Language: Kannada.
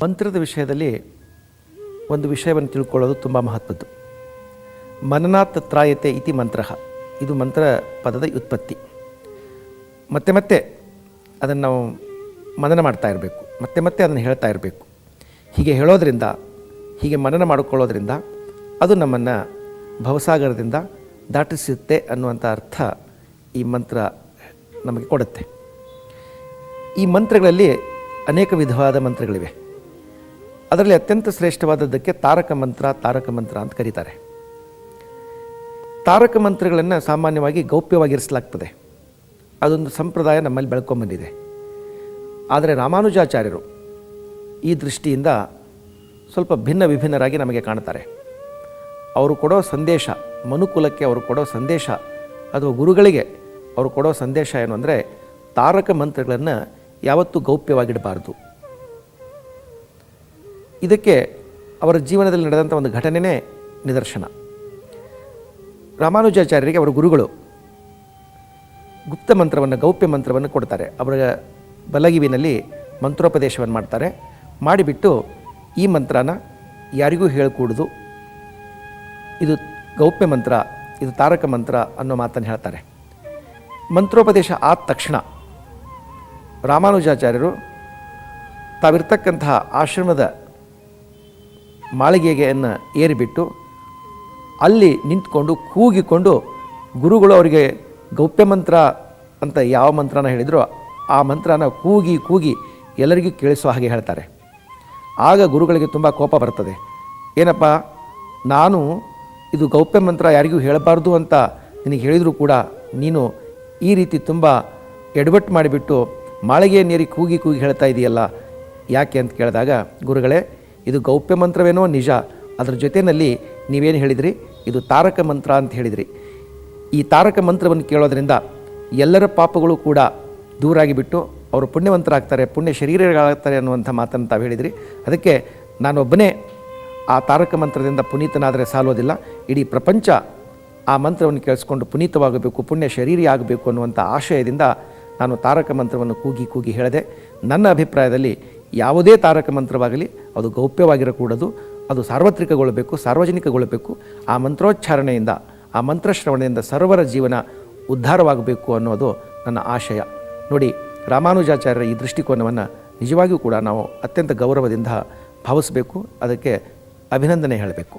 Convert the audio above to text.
ಮಂತ್ರದ ವಿಷಯದಲ್ಲಿ ಒಂದು ವಿಷಯವನ್ನು ತಿಳ್ಕೊಳ್ಳೋದು ತುಂಬ ಮಹತ್ವದ್ದು. ಮನನಾತ್ ತ್ರಾಯತೆ ಇತಿ ಮಂತ್ರ. ಇದು ಮಂತ್ರ ಪದದ ವ್ಯುತ್ಪತ್ತಿ. ಮತ್ತೆ ಮತ್ತೆ ಅದನ್ನು ನಾವು ಮನನ ಮಾಡ್ತಾ ಇರಬೇಕು, ಮತ್ತೆ ಮತ್ತೆ ಅದನ್ನು ಹೇಳ್ತಾ ಇರಬೇಕು. ಹೀಗೆ ಹೇಳೋದ್ರಿಂದ, ಹೀಗೆ ಮನನ ಮಾಡಿಕೊಳ್ಳೋದ್ರಿಂದ ಅದು ನಮ್ಮನ್ನು ಭವಸಾಗರದಿಂದ ದಾಟಿಸುತ್ತೆ ಅನ್ನುವಂಥ ಅರ್ಥ ಈ ಮಂತ್ರ ನಮಗೆ ಕೊಡುತ್ತೆ. ಈ ಮಂತ್ರಗಳಲ್ಲಿ ಅನೇಕ ವಿಧವಾದ ಮಂತ್ರಗಳಿವೆ. ಅದರಲ್ಲಿ ಅತ್ಯಂತ ಶ್ರೇಷ್ಠವಾದದ್ದಕ್ಕೆ ತಾರಕ ಮಂತ್ರ ಅಂತ ಕರೀತಾರೆ. ತಾರಕ ಮಂತ್ರಗಳನ್ನು ಸಾಮಾನ್ಯವಾಗಿ ಗೌಪ್ಯವಾಗಿರಿಸಲಾಗ್ತದೆ. ಅದೊಂದು ಸಂಪ್ರದಾಯ ನಮ್ಮಲ್ಲಿ ಬೆಳ್ಕೊಂಬಂದಿದೆ. ಆದರೆ ರಾಮಾನುಜಾಚಾರ್ಯರು ಈ ದೃಷ್ಟಿಯಿಂದ ಸ್ವಲ್ಪ ಭಿನ್ನ ವಿಭಿನ್ನರಾಗಿ ನಮಗೆ ಕಾಣ್ತಾರೆ. ಅವರು ಕೊಡೋ ಸಂದೇಶ, ಮನುಕುಲಕ್ಕೆ ಅವರು ಕೊಡೋ ಸಂದೇಶ ಅಥವಾ ಗುರುಗಳಿಗೆ ಅವರು ಕೊಡೋ ಸಂದೇಶ ಏನು ಅಂದರೆ, ತಾರಕ ಮಂತ್ರಗಳನ್ನು ಯಾವತ್ತೂ ಗೌಪ್ಯವಾಗಿಡಬಾರ್ದು. ಇದಕ್ಕೆ ಅವರ ಜೀವನದಲ್ಲಿ ನಡೆದಂಥ ಒಂದು ಘಟನೆಯೇ ನಿದರ್ಶನ. ರಾಮಾನುಜಾಚಾರ್ಯರಿಗೆ ಅವರ ಗುರುಗಳು ಗುಪ್ತ ಮಂತ್ರವನ್ನು, ಗೌಪ್ಯ ಮಂತ್ರವನ್ನು ಕೊಡ್ತಾರೆ. ಅವರ ಬಲಗಿವಿನಲ್ಲಿ ಮಂತ್ರೋಪದೇಶವನ್ನು ಮಾಡ್ತಾರೆ. ಮಾಡಿಬಿಟ್ಟು ಈ ಮಂತ್ರನ ಯಾರಿಗೂ ಹೇಳ್ಕೂಡ್ದು, ಇದು ಗೌಪ್ಯ ಮಂತ್ರ, ಇದು ತಾರಕ ಮಂತ್ರ ಅನ್ನೋ ಮಾತನ್ನು ಹೇಳ್ತಾರೆ. ಮಂತ್ರೋಪದೇಶ ಆದ ತಕ್ಷಣ ರಾಮಾನುಜಾಚಾರ್ಯರು ತಾವಿರ್ತಕ್ಕಂತಹ ಆಶ್ರಮದ ಮಾಳಿಗೆಯನ್ನು ಏರಿಬಿಟ್ಟು ಅಲ್ಲಿ ನಿಂತ್ಕೊಂಡು ಕೂಗಿಕೊಂಡು, ಗುರುಗಳು ಅವರಿಗೆ ಗೌಪ್ಯ ಮಂತ್ರ ಅಂತ ಯಾವ ಮಂತ್ರನ ಹೇಳಿದರೂ ಆ ಮಂತ್ರನ ಕೂಗಿ ಕೂಗಿ ಎಲ್ಲರಿಗೂ ಕೇಳಿಸೋ ಹಾಗೆ ಹೇಳ್ತಾರೆ. ಆಗ ಗುರುಗಳಿಗೆ ತುಂಬ ಕೋಪ ಬರ್ತದೆ. ಏನಪ್ಪ, ನಾನು ಇದು ಗೌಪ್ಯ ಮಂತ್ರ ಯಾರಿಗೂ ಹೇಳಬಾರ್ದು ಅಂತ ನಿನಗೆ ಹೇಳಿದರೂ ಕೂಡ ನೀನು ಈ ರೀತಿ ತುಂಬ ಎಡವಟ್ಟು ಮಾಡಿಬಿಟ್ಟು ಮಾಳಿಗೆ ನೀರಿ ಕೂಗಿ ಕೂಗಿ ಹೇಳ್ತಾ ಇದೆಯಲ್ಲ, ಯಾಕೆ ಅಂತ ಕೇಳಿದಾಗ, ಗುರುಗಳೇ, ಇದು ಗೌಪ್ಯ ಮಂತ್ರವೇನೋ ನಿಜ, ಅದರ ಜೊತೆಯಲ್ಲಿ ನೀವೇನು ಹೇಳಿದ್ರಿ, ಇದು ತಾರಕ ಮಂತ್ರ ಅಂತ ಹೇಳಿದ್ರಿ. ಈ ತಾರಕ ಮಂತ್ರವನ್ನು ಕೇಳೋದ್ರಿಂದ ಎಲ್ಲರ ಪಾಪಗಳು ಕೂಡ ದೂರಾಗಿಬಿಟ್ಟು ಅವರು ಪುಣ್ಯವಂತರಾಗ್ತಾರೆ, ಪುಣ್ಯ ಶರೀರಗಳಾಗ್ತಾರೆ ಅನ್ನುವಂಥ ಮಾತನ್ನು ತಾವು ಹೇಳಿದ್ರಿ. ಅದಕ್ಕೆ ನಾನೊಬ್ಬನೇ ಆ ತಾರಕ ಮಂತ್ರದಿಂದ ಪುನೀತನಾದರೆ ಸಾಲೋದಿಲ್ಲ, ಇಡೀ ಪ್ರಪಂಚ ಆ ಮಂತ್ರವನ್ನು ಕೇಳಿಸ್ಕೊಂಡು ಪುನೀತವಾಗಬೇಕು, ಪುಣ್ಯ ಶರೀರಿ ಆಗಬೇಕು ಅನ್ನುವಂಥ ಆಶಯದಿಂದ ನಾನು ತಾರಕ ಮಂತ್ರವನ್ನು ಕೂಗಿ ಕೂಗಿ ಹೇಳಿದೆ. ನನ್ನ ಅಭಿಪ್ರಾಯದಲ್ಲಿ ಯಾವುದೇ ತಾರಕ ಮಂತ್ರವಾಗಲಿ ಅದು ಗೌಪ್ಯವಾಗಿರಕೂಡದು, ಅದು ಸಾರ್ವತ್ರಿಕಗೊಳ್ಳಬೇಕು, ಸಾರ್ವಜನಿಕಗೊಳ್ಳಬೇಕು. ಆ ಮಂತ್ರೋಚ್ಚಾರಣೆಯಿಂದ, ಆ ಮಂತ್ರಶ್ರವಣೆಯಿಂದ ಸರ್ವರ ಜೀವನ ಉದ್ಧಾರವಾಗಬೇಕು ಅನ್ನೋದು ನನ್ನ ಆಶಯ. ನೋಡಿ, ರಾಮಾನುಜಾಚಾರ್ಯರ ಈ ದೃಷ್ಟಿಕೋನವನ್ನು ನಿಜವಾಗಿಯೂ ಕೂಡ ನಾವು ಅತ್ಯಂತ ಗೌರವದಿಂದ ಭಾವಿಸಬೇಕು, ಅದಕ್ಕೆ ಅಭಿನಂದನೆ ಹೇಳಬೇಕು.